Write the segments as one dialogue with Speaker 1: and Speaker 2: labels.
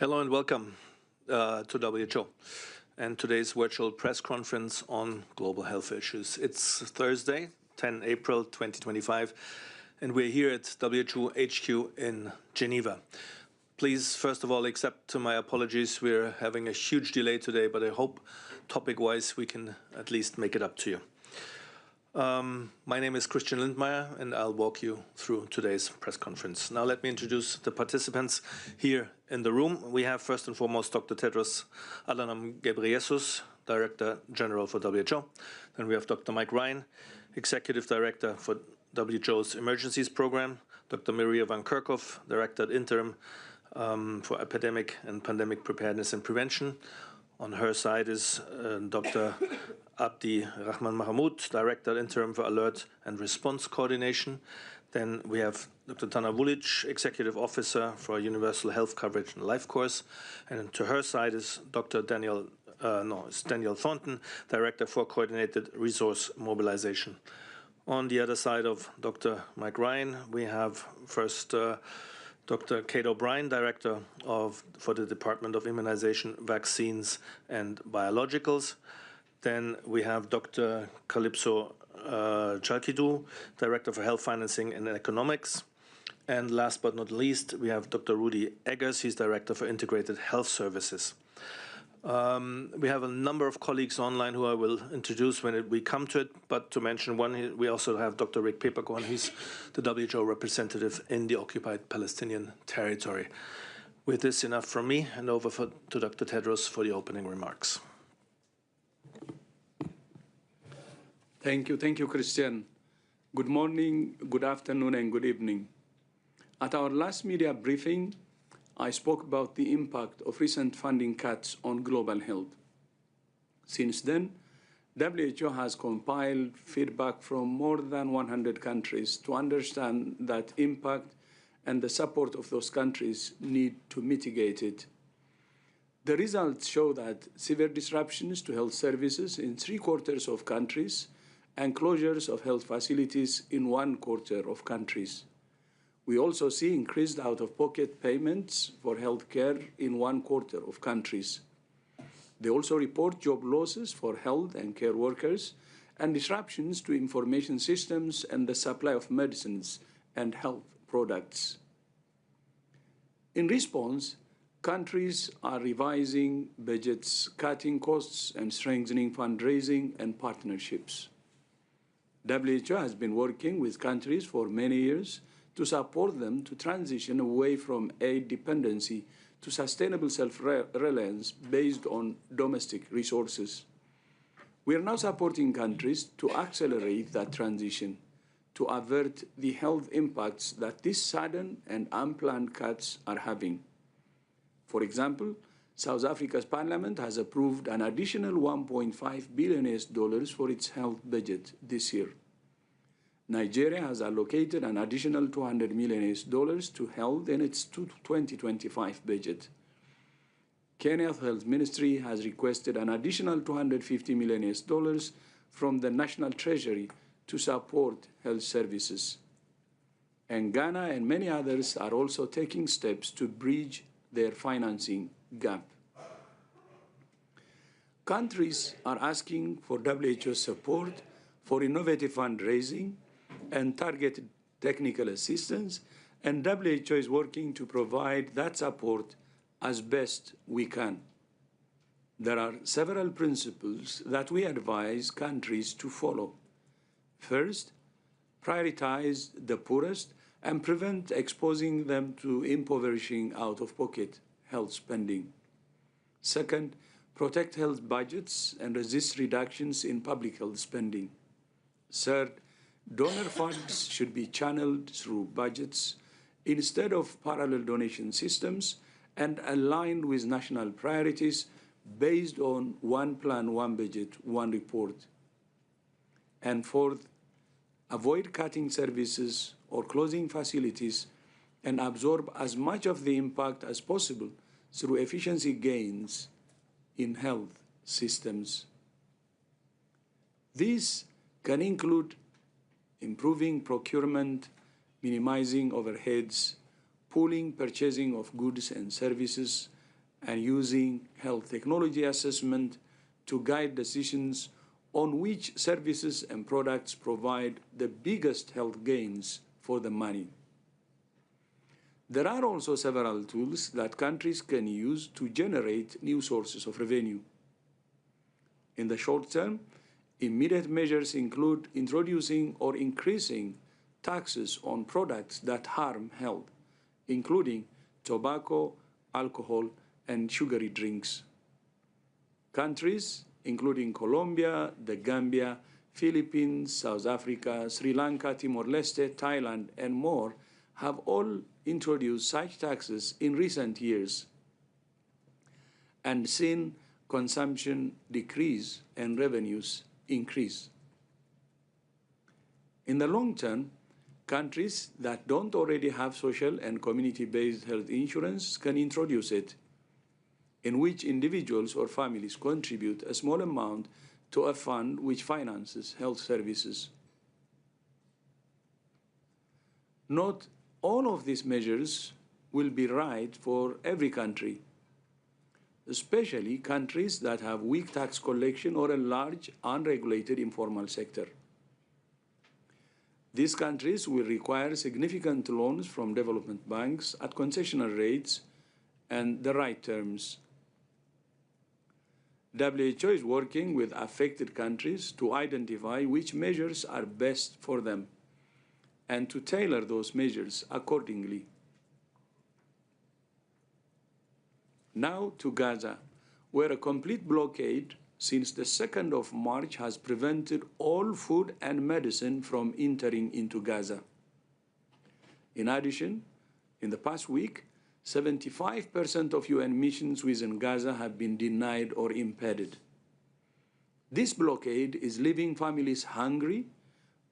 Speaker 1: Hello and welcome to WHO and today's virtual press conference on global health issues. It's Thursday, 10 April 2025, and we're here at WHO HQ in Geneva. Please, first of all, accept my apologies. We're having a huge delay today, but I hope topic-wise we can at least make it up to you. My name is Christian Lindmeier, and I'll walk you through today's press conference. Now let me introduce the participants here in the room. We have first and foremost Dr. Tedros Adhanom Ghebreyesus, Director General for WHO. Then we have Dr. Mike Ryan, Executive Director for WHO's Emergencies Program. Dr. Maria van Kerkhoff, Director ad Interim for Epidemic and Pandemic Preparedness and Prevention. On her side is Dr. Abdi Rahman Mahmoud, Director Interim for Alert and Response Coordination. Then we have Dr. Tana Vulic, Executive Officer for Universal Health Coverage and Life Course. And to her side is Dr. Daniel Thornton, Director for Coordinated Resource Mobilization. On the other side of Dr. Mike Ryan, we have first Dr. Kate O'Brien, Director for the Department of Immunization, Vaccines and Biologicals. Then we have Dr. Calypso Chalkidou, Director for Health Financing and Economics. And last but not least, we have Dr. Rudy Eggers. He's Director for Integrated Health Services. We have a number of colleagues online who I will introduce when we come to it, but to mention one, we also have Dr. Rick Peperkorn. He's the WHO representative in the occupied Palestinian territory. With this, enough from me, and over to Dr. Tedros for the opening remarks.
Speaker 2: Thank you, Christian. Good morning, good afternoon, and good evening. At our last media briefing, I spoke about the impact of recent funding cuts on global health. Since then, WHO has compiled feedback from more than 100 countries to understand that impact and the support of those countries need to mitigate it. The results show that severe disruptions to health services in 3/4 of countries and closures of health facilities in 1/4 of countries. We also see increased out-of-pocket payments for health care in 1/4 of countries. They also report job losses for health and care workers and disruptions to information systems and the supply of medicines and health products. In response, countries are revising budgets, cutting costs, and strengthening fundraising and partnerships. WHO has been working with countries for many years to support them to transition away from aid dependency to sustainable self-reliance based on domestic resources. We are now supporting countries to accelerate that transition, to avert the health impacts that these sudden and unplanned cuts are having. For example, South Africa's parliament has approved an additional $1.5 billion for its health budget this year. Nigeria has allocated an additional $200 million to health in its 2025 budget. Kenya's Health Ministry has requested an additional $250 million from the National Treasury to support health services. And Ghana and many others are also taking steps to bridge their financing gap. Countries are asking for WHO support for innovative fundraising and targeted technical assistance, and WHO is working to provide that support as best we can. There are several principles that we advise countries to follow. First, prioritize the poorest and prevent exposing them to impoverishing out-of-pocket health spending. Second, protect health budgets and resist reductions in public health spending. Third, donor funds should be channeled through budgets instead of parallel donation systems and aligned with national priorities based on one plan, one budget, one report. And fourth, avoid cutting services or closing facilities and absorb as much of the impact as possible through efficiency gains in health systems. These can include improving procurement, minimizing overheads, pooling purchasing of goods and services, and using health technology assessment to guide decisions on which services and products provide the biggest health gains for the money. There are also several tools that countries can use to generate new sources of revenue. In the short term, immediate measures include introducing or increasing taxes on products that harm health, including tobacco, alcohol, and sugary drinks. Countries including Colombia, the Gambia, Philippines, South Africa, Sri Lanka, Timor-Leste, Thailand, and more have all introduced such taxes in recent years and seen consumption decrease and revenues increase. In the long term, countries that don't already have social and community-based health insurance can introduce it, in which individuals or families contribute a small amount to a fund which finances health services. Not all of these measures will be right for every country, especially countries that have weak tax collection or a large unregulated informal sector. These countries will require significant loans from development banks at concessional rates and the right terms. WHO is working with affected countries to identify which measures are best for them and to tailor those measures accordingly. Now to Gaza, where a complete blockade since the 2nd of March has prevented all food and medicine from entering into Gaza. In addition, in the past week, 75% of UN missions within Gaza have been denied or impeded. This blockade is leaving families hungry,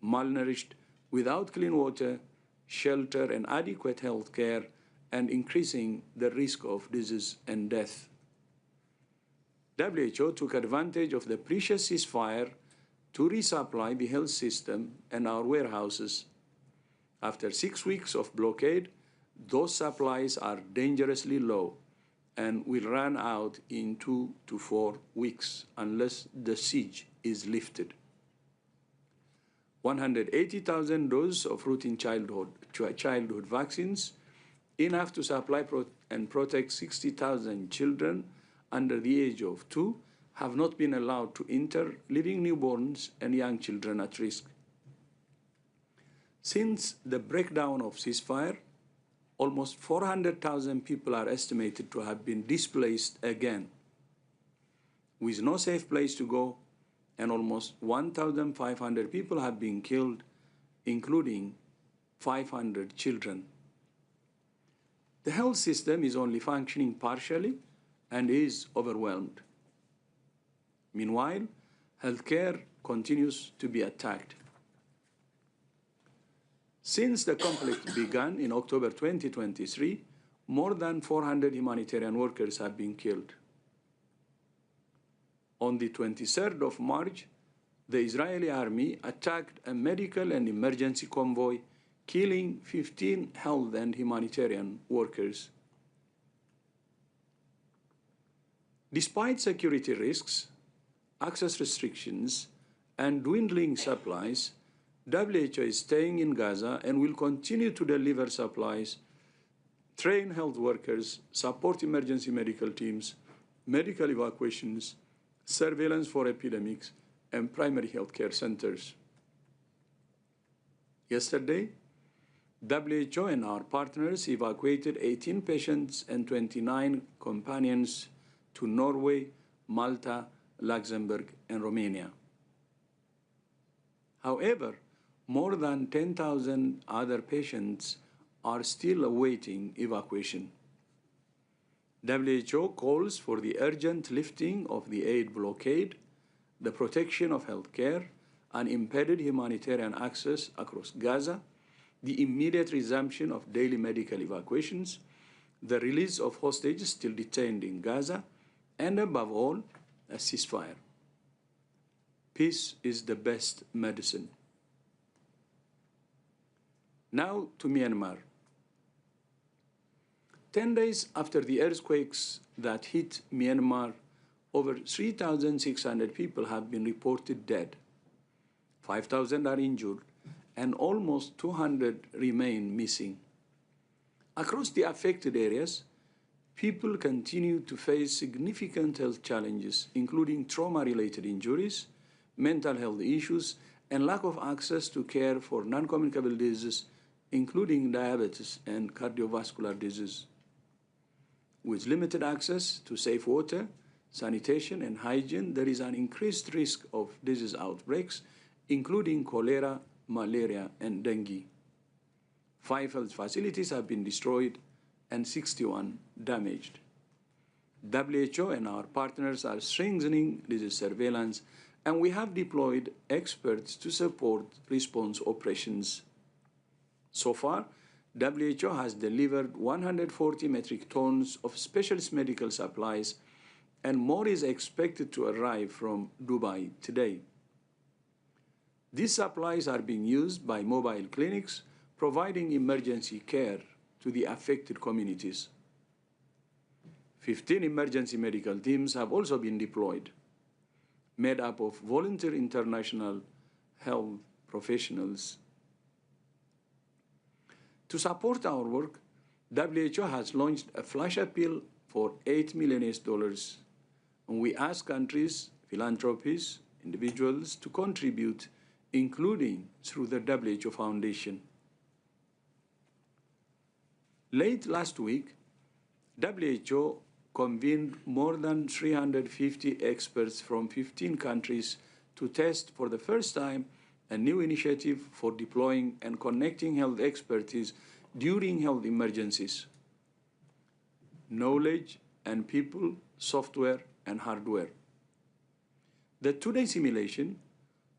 Speaker 2: malnourished, without clean water, shelter, and adequate health care, and increasing the risk of disease and death. WHO took advantage of the precious ceasefire to resupply the health system and our warehouses. After 6 weeks of blockade, those supplies are dangerously low and will run out in 2 to 4 weeks unless the siege is lifted. 180,000 doses of routine childhood vaccines, enough to supply and protect 60,000 children under the age of 2, have not been allowed to enter, leaving newborns and young children at risk. Since the breakdown of ceasefire, almost 400,000 people are estimated to have been displaced again, with no safe place to go, and almost 1,500 people have been killed, including 500 children. The health system is only functioning partially and is overwhelmed. Meanwhile, healthcare continues to be attacked. Since the conflict began in October 2023, more than 400 humanitarian workers have been killed. On the 23rd of March, the Israeli army attacked a medical and emergency convoy, killing 15 health and humanitarian workers. Despite security risks, access restrictions, and dwindling supplies, WHO is staying in Gaza and will continue to deliver supplies, train health workers, support emergency medical teams, medical evacuations, surveillance for epidemics, and primary healthcare centers. Yesterday, WHO and our partners evacuated 18 patients and 29 companions to Norway, Malta, Luxembourg, and Romania. However, more than 10,000 other patients are still awaiting evacuation. WHO calls for the urgent lifting of the aid blockade, the protection of healthcare, unimpeded humanitarian access across Gaza, the immediate resumption of daily medical evacuations, the release of hostages still detained in Gaza, and above all, a ceasefire. Peace is the best medicine. Now to Myanmar. 10 days after the earthquakes that hit Myanmar, over 3,600 people have been reported dead. 5,000 are injured, and almost 200 remain missing. Across the affected areas, people continue to face significant health challenges, including trauma-related injuries, mental health issues, and lack of access to care for non-communicable diseases, including diabetes and cardiovascular disease. With limited access to safe water, sanitation, and hygiene, there is an increased risk of disease outbreaks, including cholera, malaria, and dengue. 5 health facilities have been destroyed and 61 damaged. WHO and our partners are strengthening disease surveillance, and we have deployed experts to support response operations. So far, WHO has delivered 140 metric tons of specialist medical supplies, and more is expected to arrive from Dubai today. These supplies are being used by mobile clinics, providing emergency care to the affected communities. 15 emergency medical teams have also been deployed, made up of volunteer international health professionals. To support our work, WHO has launched a flash appeal for $8 million, and we ask countries, philanthropies, individuals to contribute, including through the WHO Foundation. Late last week, WHO convened more than 350 experts from 15 countries to test for the first time a new initiative for deploying and connecting health expertise during health emergencies. Knowledge and people, software, and hardware. The two-day simulation,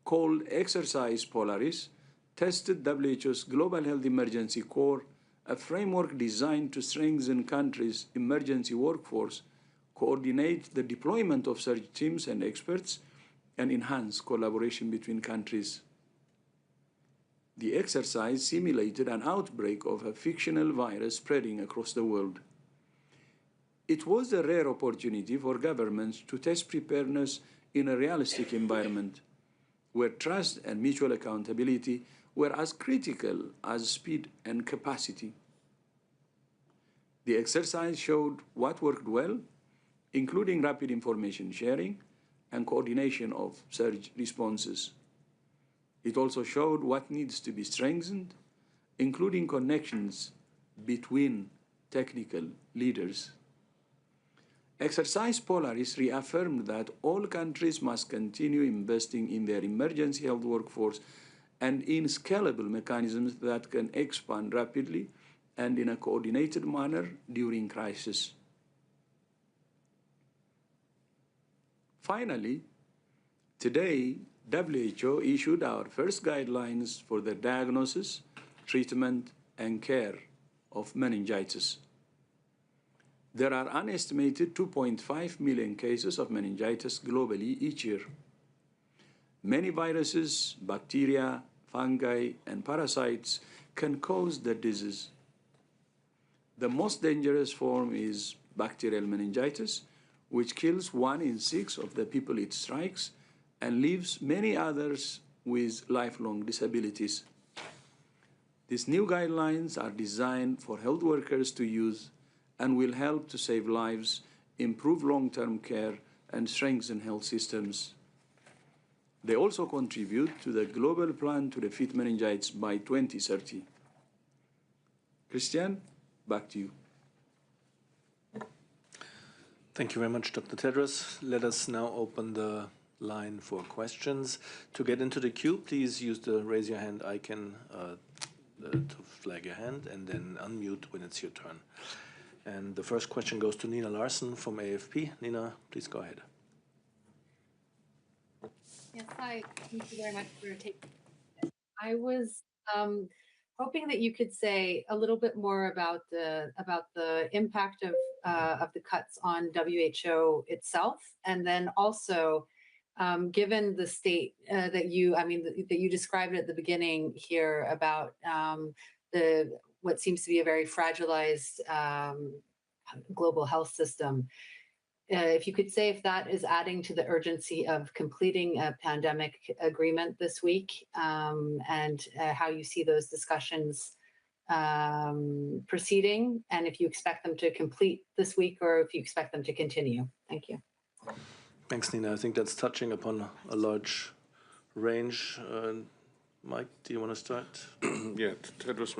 Speaker 2: called Exercise Polaris, tested WHO's Global Health Emergency Corps, a framework designed to strengthen countries' emergency workforce, coordinate the deployment of surge teams and experts, and enhance collaboration between countries. The exercise simulated an outbreak of a fictional virus spreading across the world. It was a rare opportunity for governments to test preparedness in a realistic environment, where trust and mutual accountability were as critical as speed and capacity. The exercise showed what worked well, including rapid information sharing and coordination of surge responses. It also showed what needs to be strengthened, including connections between technical leaders. Exercise Polaris reaffirmed that all countries must continue investing in their emergency health workforce and in scalable mechanisms that can expand rapidly and in a coordinated manner during crisis. Finally, today, WHO issued our first guidelines for the diagnosis, treatment, and care of meningitis. There are an estimated 2.5 million cases of meningitis globally each year. Many viruses, bacteria, fungi, and parasites can cause the disease. The most dangerous form is bacterial meningitis, which kills 1 in 6 of the people it strikes and leaves many others with lifelong disabilities. These new guidelines are designed for health workers to use and will help to save lives, improve long-term care, and strengthen health systems. They also contribute to the global plan to defeat meningitis by 2030. Christian, back to you.
Speaker 1: Thank you very much, Dr. Tedros. Let us now open the line for questions. To get into the queue, please use the raise your hand icon to flag your hand and then unmute when it's your turn. And the first question goes to Nina Larson from AFP. Nina, please go ahead.
Speaker 3: Yes, hi. Thank you very much for taking this. I was hoping that you could say a little bit more about the impact of the cuts on WHO itself, and then also given the state that you described at the beginning here about what seems to be a very fragilized global health system. If you could say if that is adding to the urgency of completing a pandemic agreement this week, and how you see those discussions proceeding, and if you expect them to complete this week or if you expect them to continue. Thank you.
Speaker 1: Thanks, Nina. I think that's touching upon a large range. Mike, do you want to start?
Speaker 4: Yeah, Tedros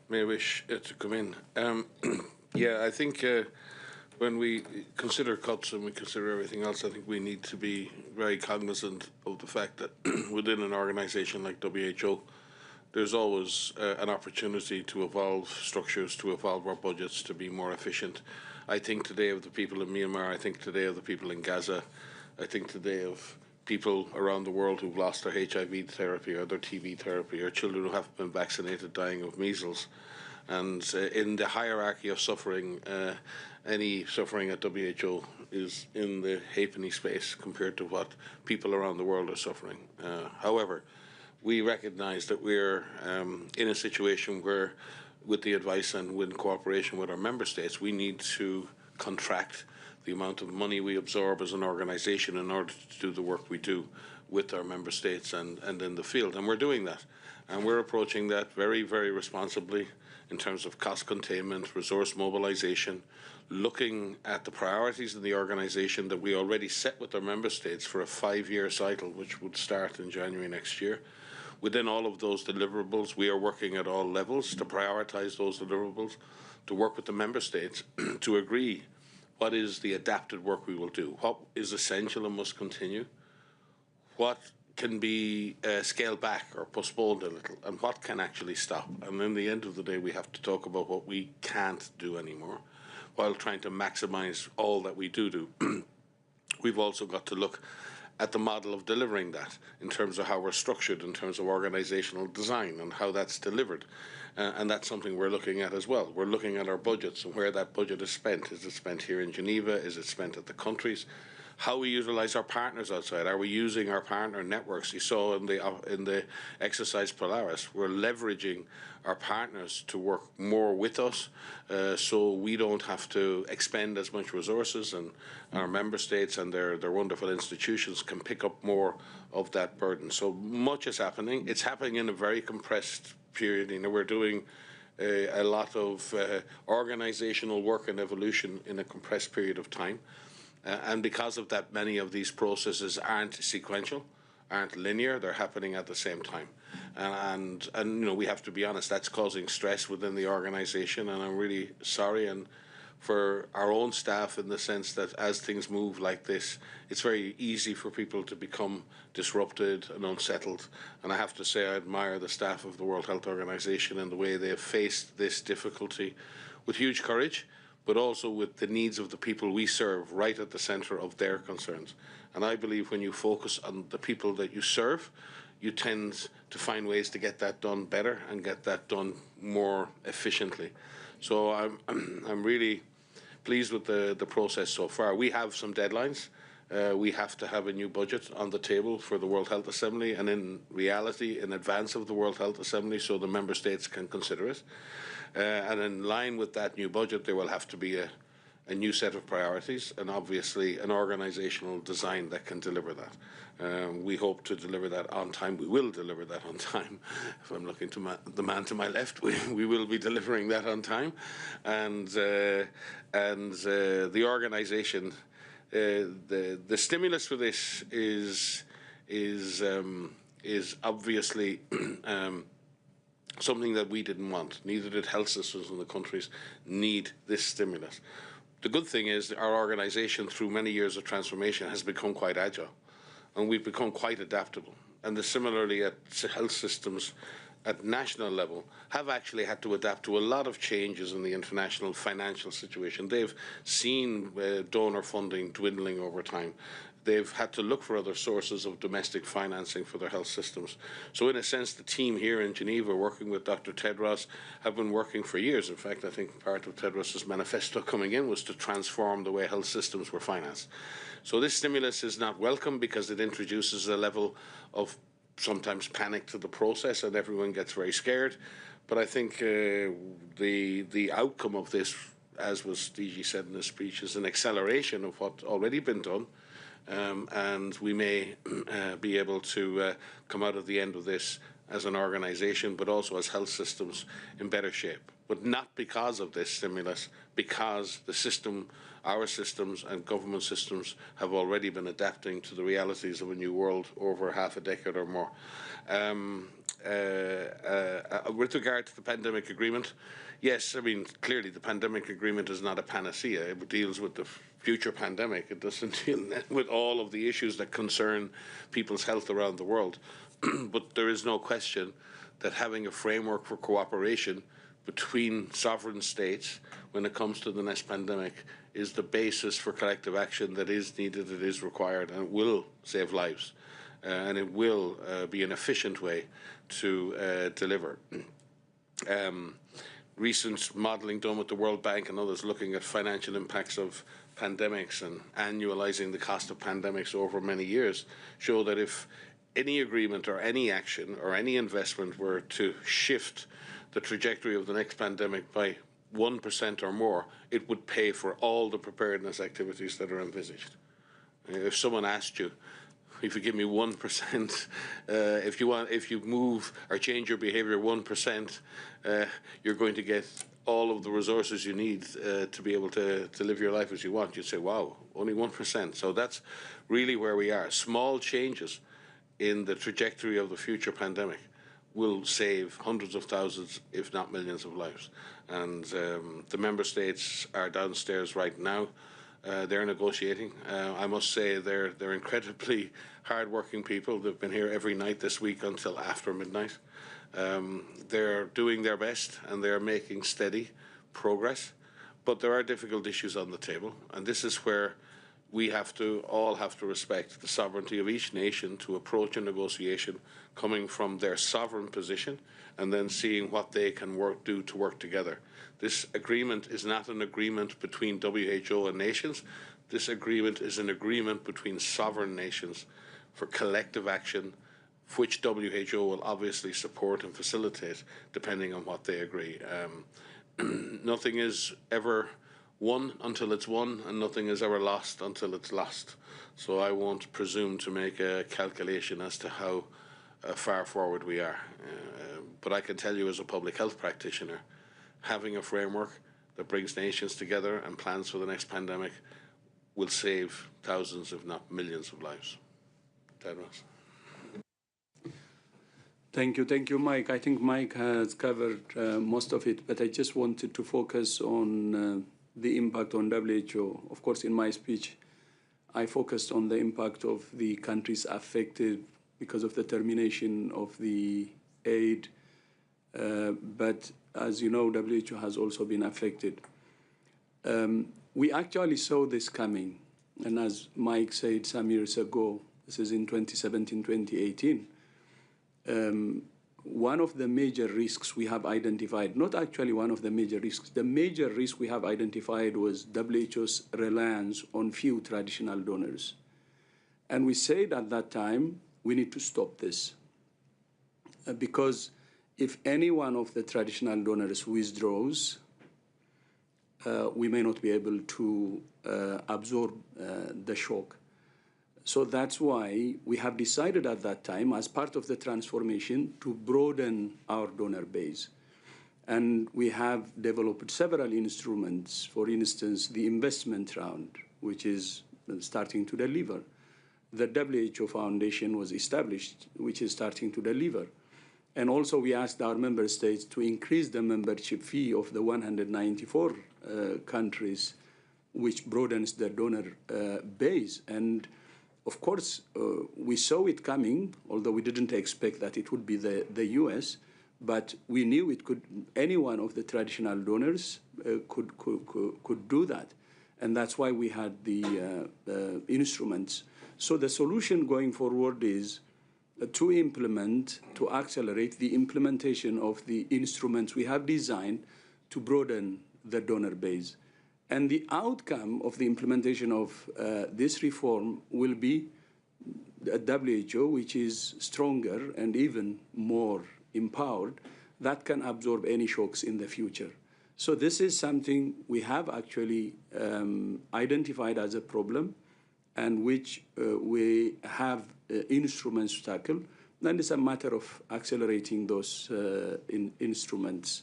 Speaker 4: may wish to come in. Yeah, I think when we consider cuts and we consider everything else, I think we need to be very cognizant of the fact that within an organization like WHO, there's always an opportunity to evolve structures, to evolve our budgets, to be more efficient. I think today of the people in Myanmar, I think today of the people in Gaza, I think today of people around the world who've lost their HIV therapy or their TB therapy, or children who haven't been vaccinated dying of measles. And in the hierarchy of suffering, any suffering at WHO is in the halfpenny space compared to what people around the world are suffering. However, we recognize that we're in a situation where, with the advice and with cooperation with our member states, we need to contract the amount of money we absorb as an organization in order to do the work we do with our member states and in the field. And we're doing that. And we're approaching that very, very responsibly in terms of cost containment, resource mobilization, looking at the priorities in the organization that we already set with our member states for a 5-year cycle, which would start in January next year. Within all of those deliverables, we are working at all levels to prioritize those deliverables, to work with the member states to agree what is the adapted work we will do, what is essential and must continue, what can be scaled back or postponed a little, and what can actually stop. And in the end of the day, we have to talk about what we can't do anymore while trying to maximize all that we do. We've also got to look at the model of delivering that in terms of how we're structured, in terms of organizational design and how that's delivered. And that's something we're looking at as well. We're looking at our budgets and where that budget is spent. Is it spent here in Geneva? Is it spent at the countries? How we utilize our partners outside. Are we using our partner networks? You saw in the exercise Polaris, we're leveraging our partners to work more with us, so we don't have to expend as much resources, and our member states and their wonderful institutions can pick up more of that burden. So much is happening. It's happening in a very compressed period. You know, we're doing a lot of organizational work and evolution in a compressed period of time. And because of that, many of these processes aren't sequential, aren't linear, they're happening at the same time. And you know, we have to be honest, that's causing stress within the organization, and I'm really sorry, and for our own staff, in the sense that as things move like this, it's very easy for people to become disrupted and unsettled. And I have to say, I admire the staff of the World Health Organization and the way they have faced this difficulty with huge courage, but also with the needs of the people we serve right at the center of their concerns. And I believe when you focus on the people that you serve, you tend to find ways to get that done better and get that done more efficiently. So I'm really pleased with the process so far. We have some deadlines. We have to have a new budget on the table for the World Health Assembly, and in reality, in advance of the World Health Assembly, so the member states can consider it. And in line with that new budget, there will have to be a new set of priorities and obviously an organizational design that can deliver that. We hope to deliver that on time. We will deliver that on time. If I'm looking to the man to my left, we will be delivering that on time. And the organization, the stimulus for this is obviously something that we didn't want. Neither did health systems in the countries need this stimulus. The good thing is our organization, through many years of transformation, has become quite agile, and we've become quite adaptable. And similarly, at health systems at national level have actually had to adapt to a lot of changes in the international financial situation. They've seen donor funding dwindling over time. They've had to look for other sources of domestic financing for their health systems. So in a sense, the team here in Geneva, working with Dr. Tedros, have been working for years. In fact, I think part of Tedros' manifesto coming in was to transform the way health systems were financed. So this stimulus is not welcome because it introduces a level of sometimes panic to the process, and everyone gets very scared. But I think the outcome of this, as was DG said in his speech, is an acceleration of what's already been done. And we may be able to come out at the end of this as an organisation, but also as health systems in better shape. But not because of this stimulus, because the system, our systems and government systems have already been adapting to the realities of a new world over half a decade or more. With regard to the pandemic agreement, yes, I mean, clearly the pandemic agreement is not a panacea. It deals with the future pandemic. It doesn't deal with all of the issues that concern people's health around the world. But there is no question that having a framework for cooperation between sovereign states when it comes to the next pandemic is the basis for collective action that is needed, it is required, and it will save lives. And it will be an efficient way to deliver. Recent modelling done with the World Bank and others looking at financial impacts of pandemics and annualising the cost of pandemics over many years show that if any agreement or any action or any investment were to shift the trajectory of the next pandemic by 1% or more, it would pay for all the preparedness activities that are envisaged. If someone asked you, if you give me 1%, if you move or change your behaviour 1%, you're going to get all of the resources you need to be able to live your life as you want. You'd say, wow, only 1%. So that's really where we are. Small changes in the trajectory of the future pandemic will save hundreds of thousands, if not millions of lives. And the member states are downstairs right now. They're negotiating. I must say they're incredibly hard-working people. They've been here every night this week until after midnight. They're doing their best and they're making steady progress. But there are difficult issues on the table, and this is where we all have to respect the sovereignty of each nation to approach a negotiation coming from their sovereign position and then seeing what they can do to work together. This agreement is not an agreement between WHO and nations. This agreement is an agreement between sovereign nations for collective action, which WHO will obviously support and facilitate depending on what they agree. Nothing is ever won until it's won, and nothing is ever lost until it's lost. So I won't presume to make a calculation as to how far forward we are. But I can tell you as a public health practitioner, having a framework that brings nations together and plans for the next pandemic will save thousands, if not millions of lives. Tedros.
Speaker 2: Thank you, Mike. I think Mike has covered most of it, but I just wanted to focus on the impact on WHO. Of course, in my speech, I focused on the impact of the countries affected because of the termination of the aid. But as you know, WHO has also been affected. We actually saw this coming. And as Mike said some years ago, this is in 2017, 2018, one of the major risks we have identified, not actually one of the major risks, the major risk we have identified was WHO's reliance on few traditional donors. And we said at that time, we need to stop this. Because if any one of the traditional donors withdraws, we may not be able to absorb the shock. So that's why we have decided at that time, as part of the transformation, to broaden our donor base. And we have developed several instruments, for instance, the investment round, which is starting to deliver. The WHO Foundation was established, which is starting to deliver. And also we asked our member states to increase the membership fee of the 194 countries, which broadens the donor base. And of course, we saw it coming, although we didn't expect that it would be the US, but we knew it could, any one of the traditional donors could do that. And that's why we had the instruments. So the solution going forward is to accelerate the implementation of the instruments we have designed to broaden the donor base. And the outcome of the implementation of this reform will be a WHO which is stronger and even more empowered that can absorb any shocks in the future. So this is something we have actually identified as a problem, and which we have instruments to tackle. Then it's a matter of accelerating those instruments.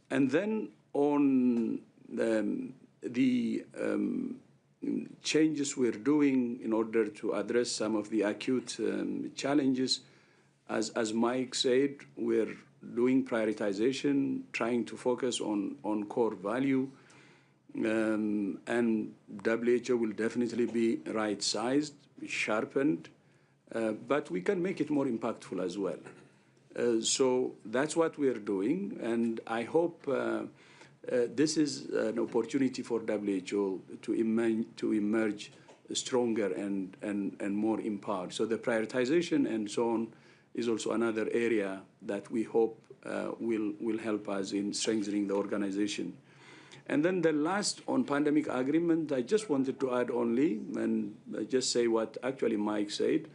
Speaker 2: And then on the changes we're doing in order to address some of the acute challenges, as Mike said, we're doing prioritization, trying to focus on core value, and WHO will definitely be right-sized, sharpened, but we can make it more impactful as well. So that's what we're doing, and I hope this is an opportunity for WHO to emerge stronger and more empowered. So the prioritization and so on is also another area that we hope will help us in strengthening the organization. And then the last on pandemic agreement, I just wanted to add only, and just say what actually Mike said.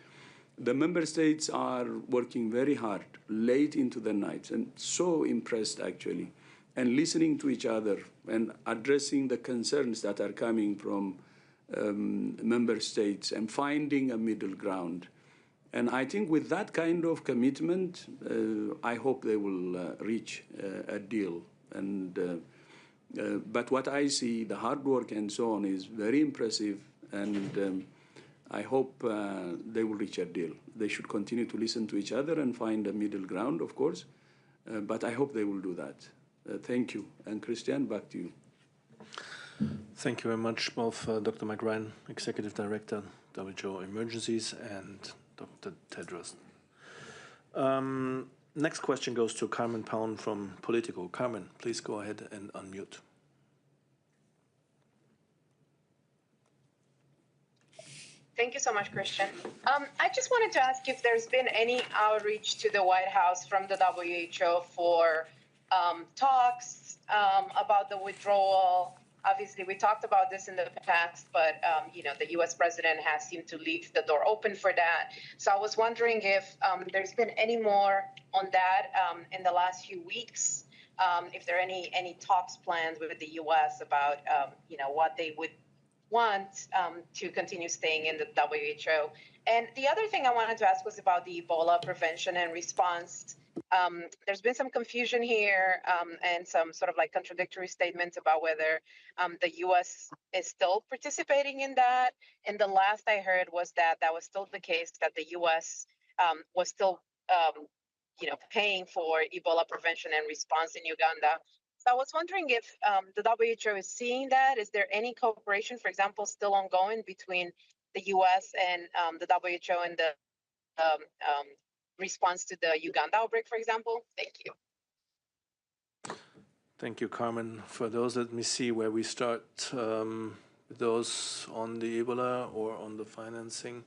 Speaker 2: The member states are working very hard, late into the night, and so impressed actually, and listening to each other and addressing the concerns that are coming from member states and finding a middle ground. And I think with that kind of commitment, I hope they will reach a deal. And but what I see, the hard work and so on, is very impressive, and I hope they will reach a deal. They should continue to listen to each other and find a middle ground, of course, but I hope they will do that. Thank you. And Christian, back to you.
Speaker 1: Thank you very much, both Dr. Mike Ryan, Executive Director, WHO Emergencies, and Dr. Tedros. Next question goes to Carmen Pound from Politico. Carmen, please go ahead and unmute.
Speaker 5: Thank you so much, Christian. I just wanted to ask if there's been any outreach to the White House from the WHO for talks about the withdrawal. Obviously, we talked about this in the past, but the U.S. president has seemed to leave the door open for that. So I was wondering if there's been any more on that in the last few weeks, if there are any talks planned with the U.S. about what they would want to continue staying in the WHO. And the other thing I wanted to ask was about the Ebola prevention and response. There's been some confusion here and some sort of like contradictory statements about whether the U.S. is still participating in that. And the last I heard was that was still the case, that the U.S. was still, paying for Ebola prevention and response in Uganda. So I was wondering if the WHO is seeing that. Is there any cooperation, for example, still ongoing between the U.S. and the WHO and the response to the Uganda outbreak, for example? Thank you.
Speaker 1: Thank you, Carmen. For those, let me see where we start. Those on the Ebola or on the financing.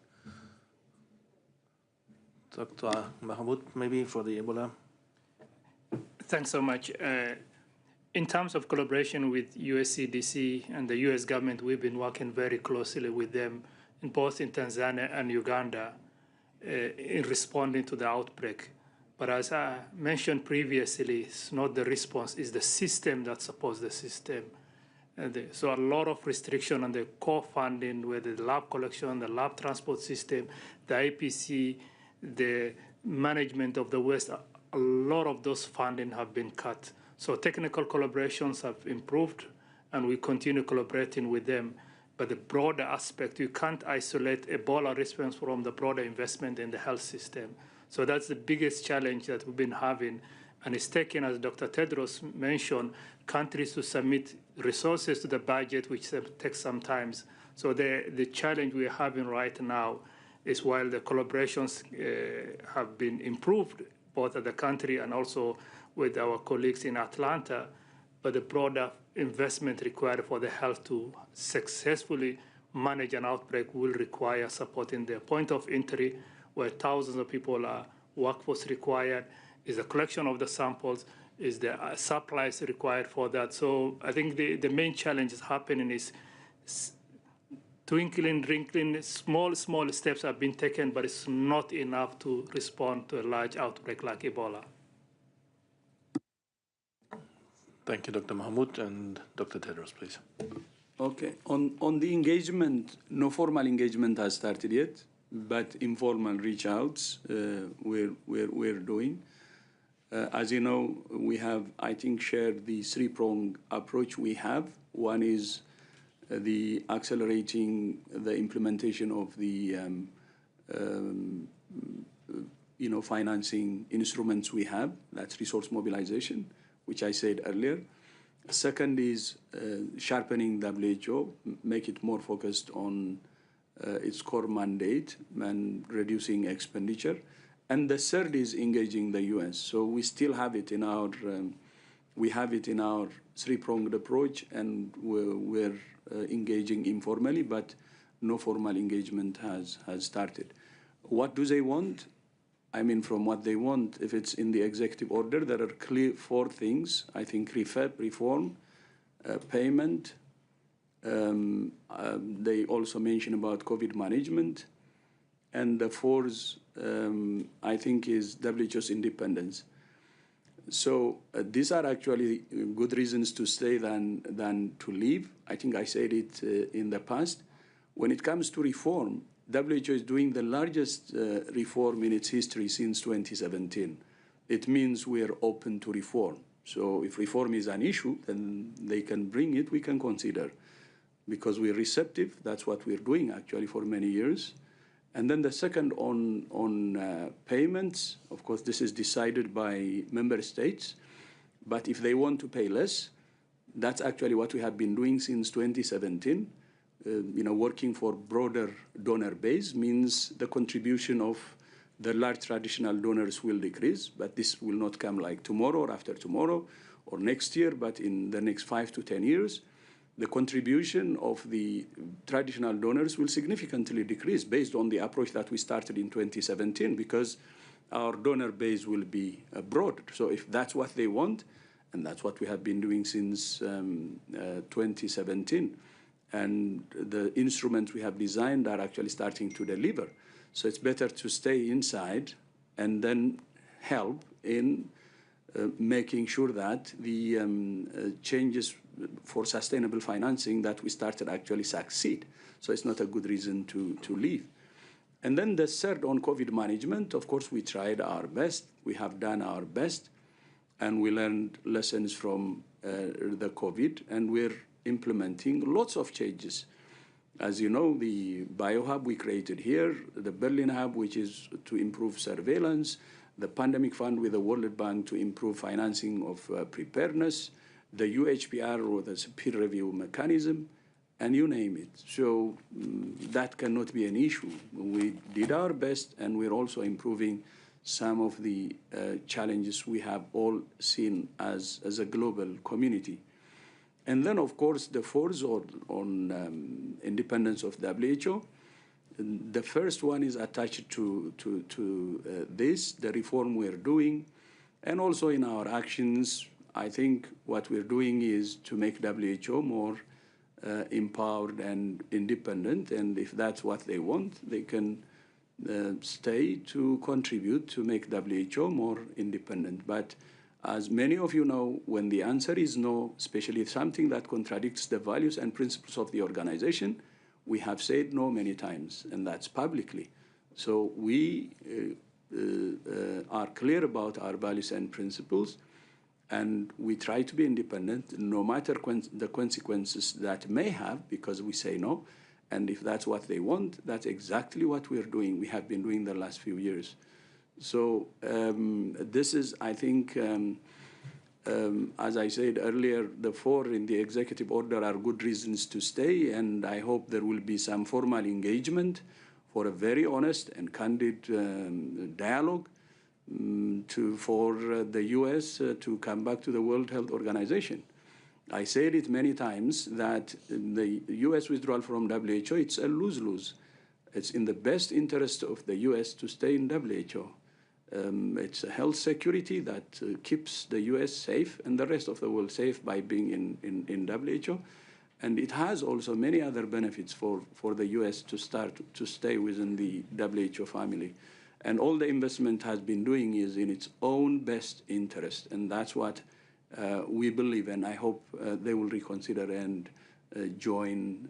Speaker 1: Dr. Mahmoud, maybe for the Ebola.
Speaker 6: Thanks so much. In terms of collaboration with USCDC and the US government, we've been working very closely with them, both in Tanzania and Uganda, in responding to the outbreak. But as I mentioned previously, it's not the response, it's the system that supports the system. So a lot of restriction on the core funding, whether the lab collection, the lab transport system, the IPC, the management of the waste, a lot of those funding have been cut. So technical collaborations have improved, and we continue collaborating with them. But the broader aspect, you can't isolate Ebola response from the broader investment in the health system. So that's the biggest challenge that we've been having. And it's taken, as Dr. Tedros mentioned, countries to submit resources to the budget, which takes some time. So the challenge we're having right now is, while the collaborations have been improved, both at the country and also with our colleagues in Atlanta, but the broader investment required for the health to successfully manage an outbreak will require support in the point of entry, where thousands of people are workforce required, is the collection of the samples, is the supplies required for that. So I think the main challenge is happening is twinkling, wrinkling, small steps have been taken, but it's not enough to respond to a large outbreak like Ebola.
Speaker 1: Thank you, Dr. Mahmoud. And Dr. Tedros, please.
Speaker 2: Okay. On the engagement, no formal engagement has started yet, but informal reach outs we're doing. As you know, we have, I think, shared the three-pronged approach we have. One is the accelerating the implementation of the financing instruments we have. That's resource mobilization, which I said earlier. Second is sharpening WHO, make it more focused on its core mandate and reducing expenditure. And the third is engaging the US. So we still have it in our three-pronged approach, and we're engaging informally, but no formal engagement has started. What do they want? I mean, from what they want, if it's in the executive order, there are clear four things. I think reform, payment. They also mention about COVID management. And the fourth, I think, is WHO's independence. So these are actually good reasons to stay than to leave. I think I said it in the past. When it comes to reform, WHO is doing the largest reform in its history since 2017. It means we are open to reform. So if reform is an issue, then they can bring it, we can consider. Because we're receptive, that's what we're doing actually for many years. And then the second on payments, of course, this is decided by member states. But if they want to pay less, that's actually what we have been doing since 2017. Working for broader donor base means the contribution of the large traditional donors will decrease, but this will not come like tomorrow or after tomorrow or next year, but in the next 5 to 10 years. The contribution of the traditional donors will significantly decrease based on the approach that we started in 2017, because our donor base will be broad. So if that's what they want, and that's what we have been doing since 2017, and the instruments we have designed are actually starting to deliver. So it's better to stay inside and then help in making sure that the changes for sustainable financing that we started actually succeed. So it's not a good reason to leave. And then the third on COVID management, of course, we tried our best. We have done our best, and we learned lessons from the COVID, and we're implementing lots of changes. As you know, the BioHub we created here, the Berlin Hub, which is to improve surveillance, the Pandemic Fund with the World Bank to improve financing of preparedness, the UHPR, or the peer review mechanism, and you name it. So that cannot be an issue. We did our best, and we're also improving some of the challenges we have all seen as a global community. And then, of course, the fourth on independence of WHO. The first one is attached to this, the reform we're doing, and also in our actions. I think what we're doing is to make WHO more empowered and independent, and if that's what they want, they can stay to contribute to make WHO more independent. But as many of you know, when the answer is no, especially something that contradicts the values and principles of the organization, we have said no many times, and that's publicly. So we are clear about our values and principles, and we try to be independent, no matter the consequences that may have, because we say no. And if that's what they want, that's exactly what we're doing. We have been doing the last few years. So this is, I think, as I said earlier, the four in the executive order are good reasons to stay, and I hope there will be some formal engagement for a very honest and candid dialogue for the US to come back to the World Health Organization. I said it many times that the US withdrawal from WHO, it's a lose-lose. It's in the best interest of the US to stay in WHO. It's a health security that keeps the US safe and the rest of the world safe by being in WHO. And it has also many other benefits for the US to stay within the WHO family. And all the investment has been doing is in its own best interest. And that's what we believe, and I hope they will reconsider and join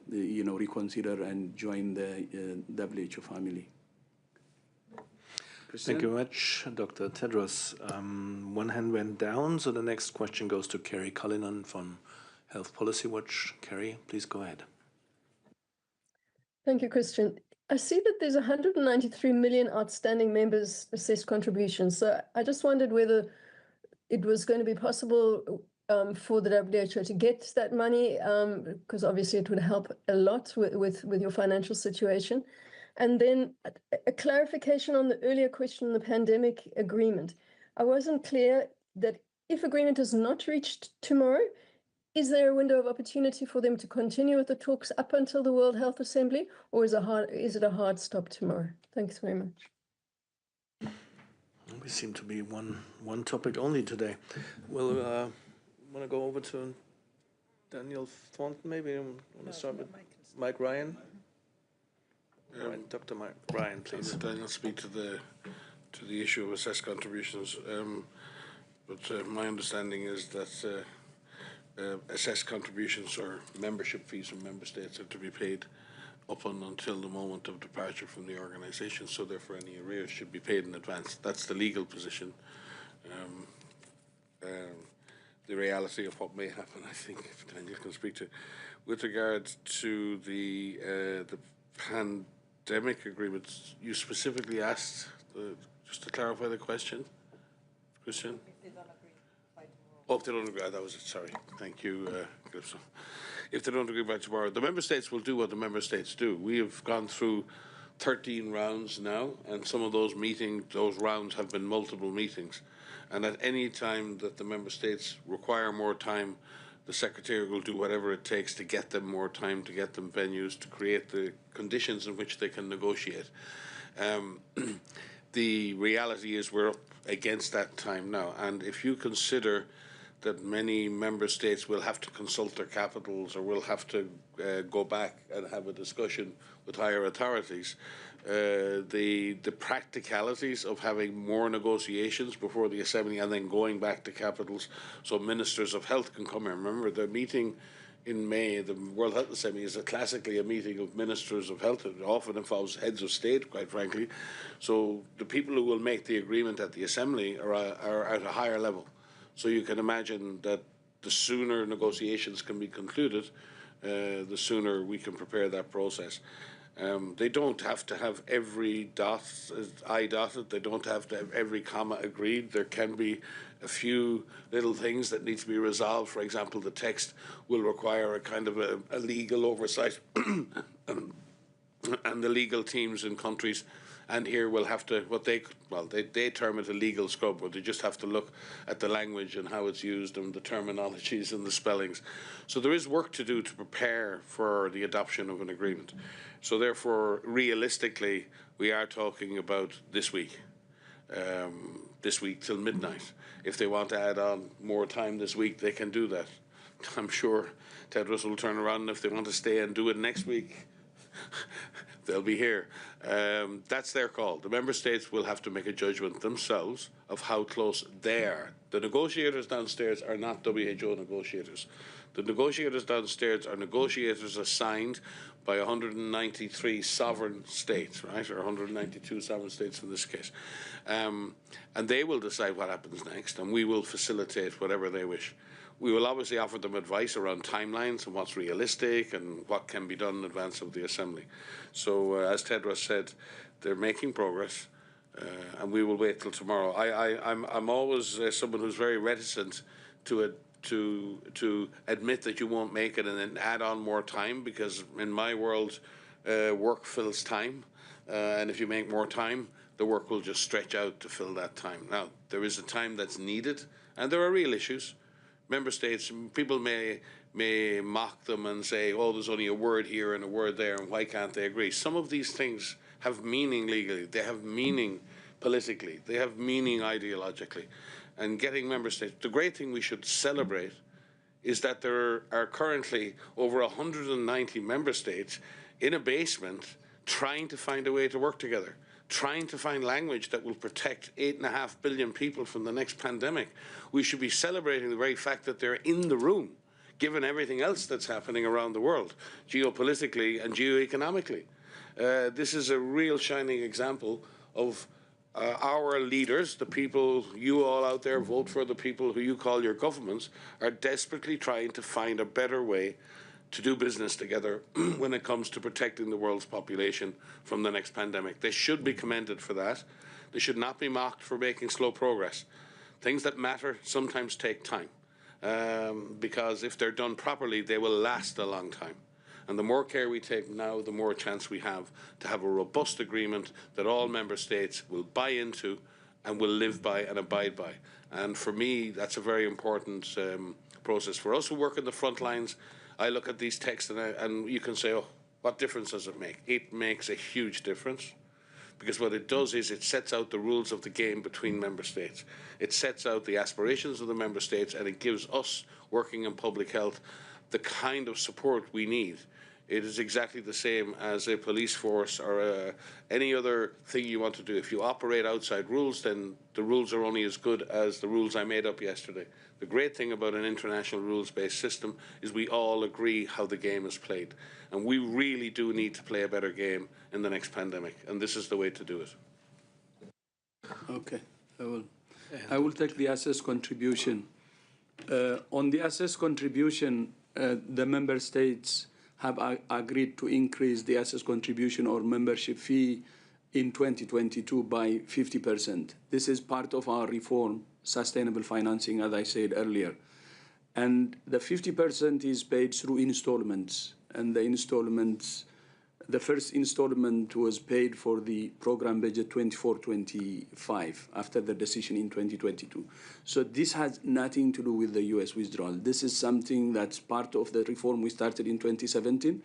Speaker 2: reconsider and join the WHO family. Christian?
Speaker 1: Thank you very much, Dr. Tedros. One hand went down, so the next question goes to Kerry Cullinan from Health Policy Watch. Kerry, please go ahead.
Speaker 7: Thank you, Christian. I see that there's 193 million outstanding members' assessed contributions. So I just wondered whether it was going to be possible for the WHO to get that money, because obviously it would help a lot with your financial situation. And then a clarification on the earlier question on the pandemic agreement. I wasn't clear that if agreement is not reached tomorrow, is there a window of opportunity for them to continue with the talks up until the World Health Assembly, or is it a hard stop tomorrow? Thanks very much.
Speaker 1: We seem to be one topic only today. We'll want to go over to Daniel Thornton, maybe. Want to start with Mike Ryan? Right, Dr. Mike Ryan, please.
Speaker 4: Daniel, speak to the issue of assessed contributions. But my understanding is that assessed contributions or membership fees from member states are to be paid up until the moment of departure from the organisation, so therefore any arrears should be paid in advance. That's the legal position. The reality of what may happen, I think, if Daniel can speak to. With regard to the pandemic agreements, you specifically asked, just to clarify the question, Christian? If they don't agree, that was it, sorry. Thank you, Gibson. If they don't agree by tomorrow, the member states will do what the member states do. We have gone through 13 rounds now, and some of those rounds have been multiple meetings. And at any time that the member states require more time, the Secretary will do whatever it takes to get them more time, to get them venues, to create the conditions in which they can negotiate. The reality is we're up against that time now. And if you consider that many member states will have to consult their capitals or will have to go back and have a discussion with higher authorities, the practicalities of having more negotiations before the Assembly and then going back to capitals so ministers of health can come here. Remember, the meeting in May, the World Health Assembly, is classically a meeting of ministers of health. It often involves heads of state, quite frankly. So the people who will make the agreement at the Assembly are at a higher level. So you can imagine that the sooner negotiations can be concluded, the sooner we can prepare that process. They don't have to have every I dotted. They don't have to have every comma agreed. There can be a few little things that need to be resolved. For example, the text will require a kind of a legal oversight, and the legal teams in countries. And here we'll have to, they term it a legal scrub, where they just have to look at the language and how it's used and the terminologies and the spellings. So there is work to do to prepare for the adoption of an agreement. So therefore, realistically, we are talking about this week till midnight. If they want to add on more time this week, they can do that. I'm sure Tedros will turn around, and if they want to stay and do it next week, they'll be here. That's their call. The member states will have to make a judgment themselves of how close they are. The negotiators downstairs are not WHO negotiators. The negotiators downstairs are negotiators assigned by 193 sovereign states, right, or 192 sovereign states in this case. And they will decide what happens next, and we will facilitate whatever they wish. We will obviously offer them advice around timelines and what's realistic and what can be done in advance of the Assembly. So, as Tedros said, they're making progress, and we will wait till tomorrow. I'm always someone who's very reticent to admit that you won't make it and then add on more time, because in my world, work fills time, and if you make more time, the work will just stretch out to fill that time. Now, there is a time that's needed, and there are real issues. Member states, people may mock them and say, oh, there's only a word here and a word there, and why can't they agree? Some of these things have meaning legally, they have meaning politically, they have meaning ideologically. And getting member states, the great thing we should celebrate is that there are currently over 190 member states in a basement trying to find a way to work together. trying to find language that will protect 8.5 billion people from the next pandemic. We should be celebrating the very fact that they're in the room, given everything else that's happening around the world, geopolitically and geoeconomically. This is a real shining example of our leaders, the people you all out there vote for, the people who you call your governments, are desperately trying to find a better way to do business together when it comes to protecting the world's population from the next pandemic. They should be commended for that. They should not be mocked for making slow progress. Things that matter sometimes take time, because if they're done properly, they will last a long time. And the more care we take now, the more chance we have to have a robust agreement that all member states will buy into and will live by and abide by. And for me, that's a very important process. For us who work in the front lines, I look at these texts and you can say, oh, what difference does it make? It makes a huge difference, because what it does is it sets out the rules of the game between member states. It sets out the aspirations of the member states, and it gives us working in public health the kind of support we need. It is exactly the same as a police force or any other thing you want to do. If you operate outside rules, then the rules are only as good as the rules I made up yesterday. The great thing about an international rules-based system is we all agree how the game is played. And we really do need to play a better game in the next pandemic. And this is the way to do it.
Speaker 2: Okay, I will take the assess contribution. On the assess contribution, the member states have agreed to increase the assess contribution or membership fee in 2022 by 50%. This is part of our reform, sustainable financing, as I said earlier. And the 50% is paid through installments. And the installments, the first installment was paid for the program budget 24-25 after the decision in 2022. So this has nothing to do with the US withdrawal. This is something that's part of the reform we started in 2017,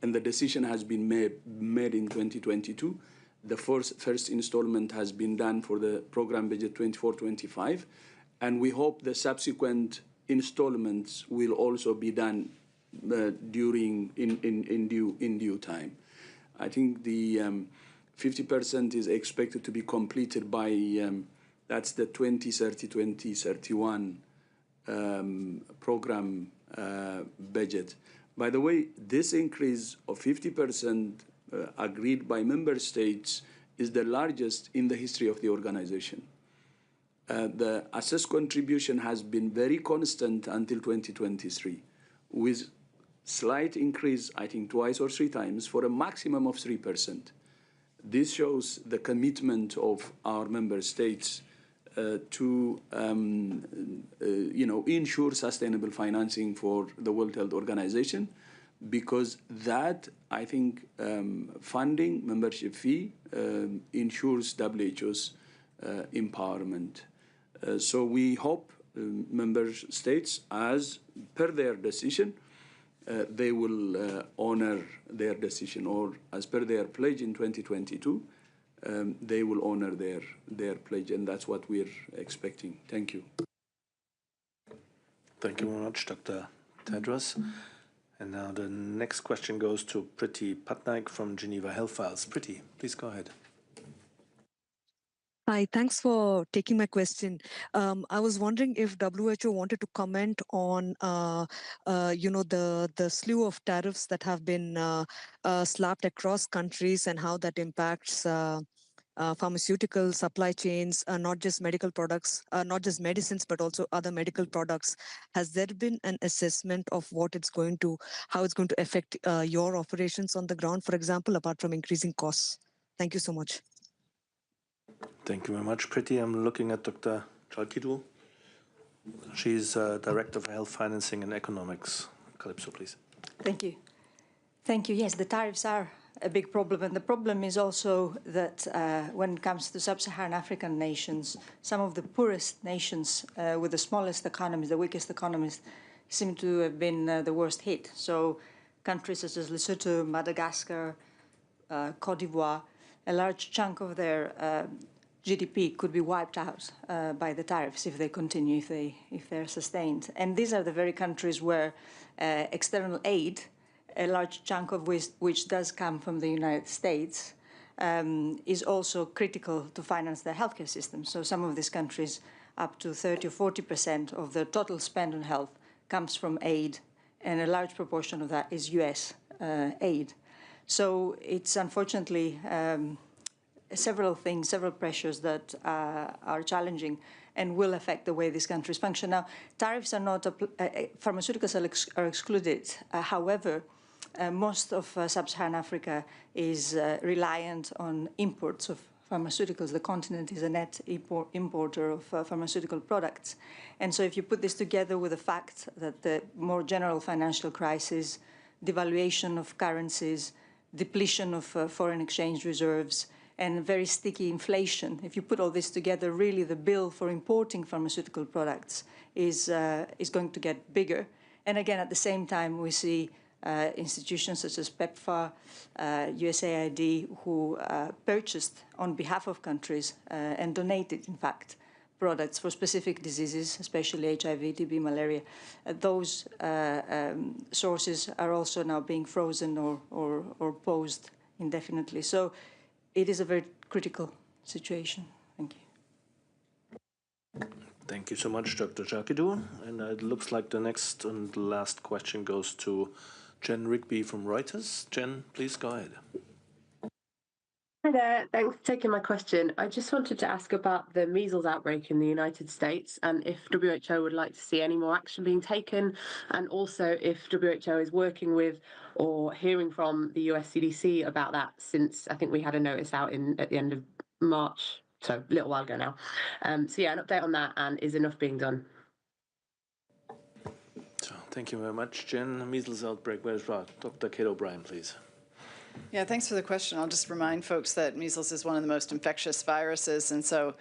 Speaker 2: and the decision has been made in 2022. The first installment has been done for the program budget 24-25, and we hope the subsequent installments will also be done in due time. I think the 50% is expected to be completed by, that's the 2030-2031 program budget. By the way, this increase of 50% agreed by member states is the largest in the history of the organization. The assessed contribution has been very constant until 2023, with slight increase, I think twice or three times, for a maximum of 3%. This shows the commitment of our member states to ensure sustainable financing for the World Health Organization, because that, I think, funding, membership fee, ensures WHO's empowerment. So we hope member states, as per their decision, they will honor their decision, or as per their pledge in 2022, they will honor their pledge, and that's what we're expecting. Thank you.
Speaker 1: Thank you very much, Dr. Tedros. And now the next question goes to Priti Patnaik from Geneva Health Files. Priti, please go ahead.
Speaker 8: Hi, thanks for taking my question. I was wondering if WHO wanted to comment on, the slew of tariffs that have been slapped across countries and how that impacts pharmaceutical supply chains, not just medical products, not just medicines, but also other medical products. Has there been an assessment of what it's going to, how it's going to affect your operations on the ground, for example, apart from increasing costs? Thank you so much.
Speaker 1: Thank you very much, Priti. I'm looking at Dr. Chalkidou. She's Director for Health Financing and Economics. Calypso, please.
Speaker 9: Thank you. Thank you. Yes, the tariffs are a big problem. And the problem is also that when it comes to sub-Saharan African nations, some of the poorest nations with the smallest economies, the weakest economies, seem to have been the worst hit. So countries such as Lesotho, Madagascar, Cote d'Ivoire, a large chunk of their GDP could be wiped out by the tariffs if they continue, if they're sustained. And these are the very countries where external aid, a large chunk of which does come from the United States, is also critical to finance their healthcare system. So some of these countries, up to 30 or 40% of their total spend on health comes from aid, and a large proportion of that is US aid. So it's unfortunately several things, several pressures that are challenging and will affect the way these countries function. Now, tariffs are not, pharmaceuticals are excluded. However, most of sub-Saharan Africa is reliant on imports of pharmaceuticals. The continent is a net importer of pharmaceutical products. And so if you put this together with the fact that the more general financial crisis, devaluation of currencies, depletion of foreign exchange reserves, and very sticky inflation, if you put all this together, really the bill for importing pharmaceutical products is going to get bigger. And again, at the same time, we see institutions such as PEPFAR, USAID, who purchased on behalf of countries and donated, in fact, products for specific diseases, especially HIV, TB, malaria. Those sources are also now being frozen or paused indefinitely. So it is a very critical situation. Thank you.
Speaker 1: Thank you so much, Dr. Jacquidou. And it looks like the next and last question goes to Jen Rigby from Reuters. Jen, please go ahead.
Speaker 10: Hi there, thanks for taking my question. I just wanted to ask about the measles outbreak in the United States and if WHO would like to see any more action being taken, and also if WHO is working with or hearing from the US CDC about that, since I think we had a notice out at the end of March, so a little while ago now. So yeah, an update on that, and is enough being done?
Speaker 1: So thank you very much, Jen. Measles outbreak, where's Dr. Kate O'Brien, please?
Speaker 11: Yeah, thanks for the question. I'll just remind folks that measles is one of the most infectious viruses, and so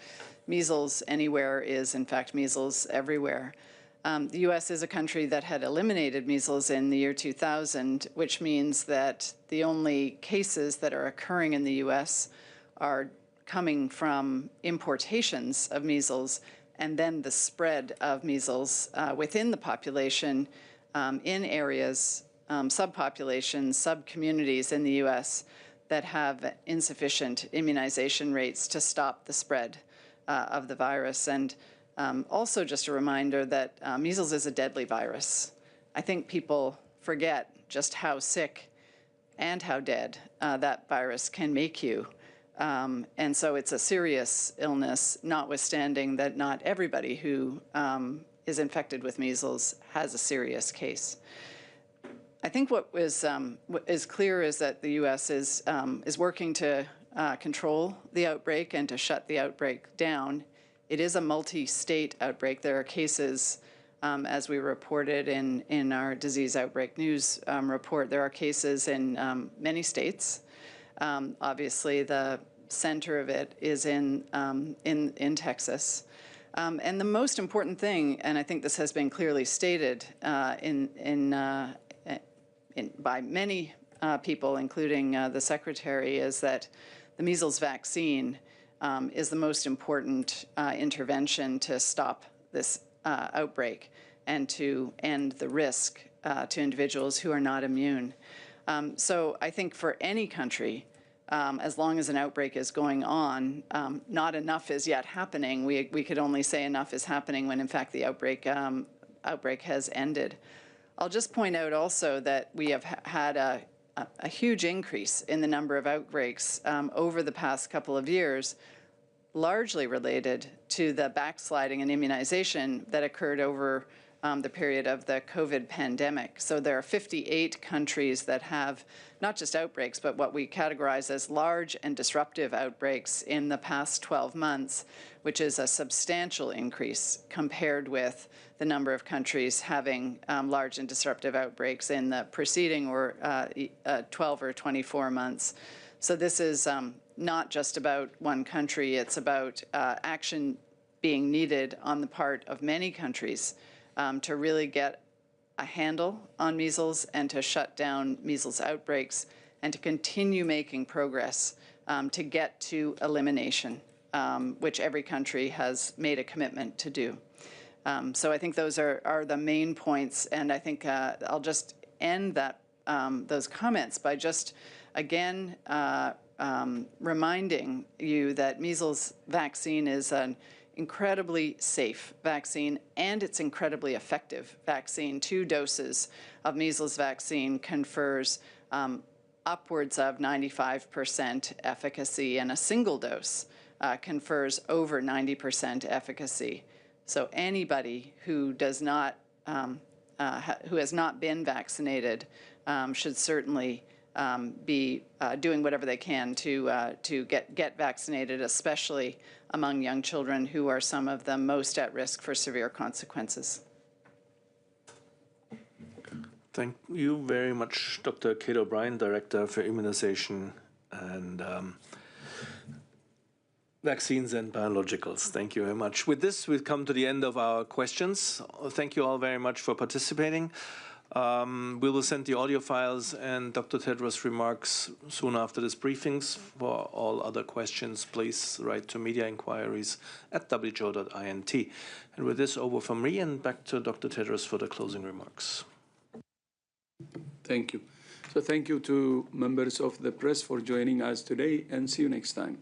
Speaker 11: measles anywhere is, in fact, measles everywhere. The U.S. is a country that had eliminated measles in the year 2000, which means that the only cases that are occurring in the U.S. are coming from importations of measles and then the spread of measles within the population in areas, subpopulations, sub-communities in the U.S. that have insufficient immunization rates to stop the spread of the virus. And also just a reminder that measles is a deadly virus. I think people forget just how sick and how dead that virus can make you. And so it's a serious illness, notwithstanding that not everybody who is infected with measles has a serious case. I think what is clear is that the U.S. is working to control the outbreak and to shut the outbreak down. It is a multi-state outbreak. There are cases, as we reported in our disease outbreak news report, there are cases in many states. Obviously, the center of it is in Texas. And the most important thing, and I think this has been clearly stated by many people, including the Secretary, is that the measles vaccine is the most important intervention to stop this outbreak and to end the risk to individuals who are not immune. So I think for any country, as long as an outbreak is going on, not enough is yet happening. We could only say enough is happening when, in fact, the outbreak has ended. I'll just point out also that we have had a huge increase in the number of outbreaks over the past couple of years, largely related to the backsliding in immunization that occurred over the period of the COVID pandemic. So there are 58 countries that have not just outbreaks, but what we categorize as large and disruptive outbreaks in the past 12 months, which is a substantial increase compared with the number of countries having large and disruptive outbreaks in the preceding 12 or 24 months. So this is not just about one country, it's about action being needed on the part of many countries to really get a handle on measles and to shut down measles outbreaks and to continue making progress to get to elimination, which every country has made a commitment to do. So I think those are the main points, and I think I'll just end those comments by just again reminding you that measles vaccine is an incredibly safe vaccine, and it's incredibly effective vaccine. 2 doses of measles vaccine confers upwards of 95% efficacy, and a single dose confers over 90% efficacy. So anybody who does not, who has not been vaccinated should certainly be doing whatever they can to get vaccinated, especially among young children who are some of the most at risk for severe consequences.
Speaker 1: Thank you very much, Dr. Kate O'Brien, Director for Immunization and Vaccines and Biologicals. Thank you very much. With this, we've come to the end of our questions. Thank you all very much for participating. We will send the audio files and Dr. Tedros' remarks soon after this briefings. For all other questions, please write to mediainquiries@who.int. And with this, over from me and back to Dr. Tedros for the closing remarks.
Speaker 2: Thank you. So thank you to members of the press for joining us today, and see you next time.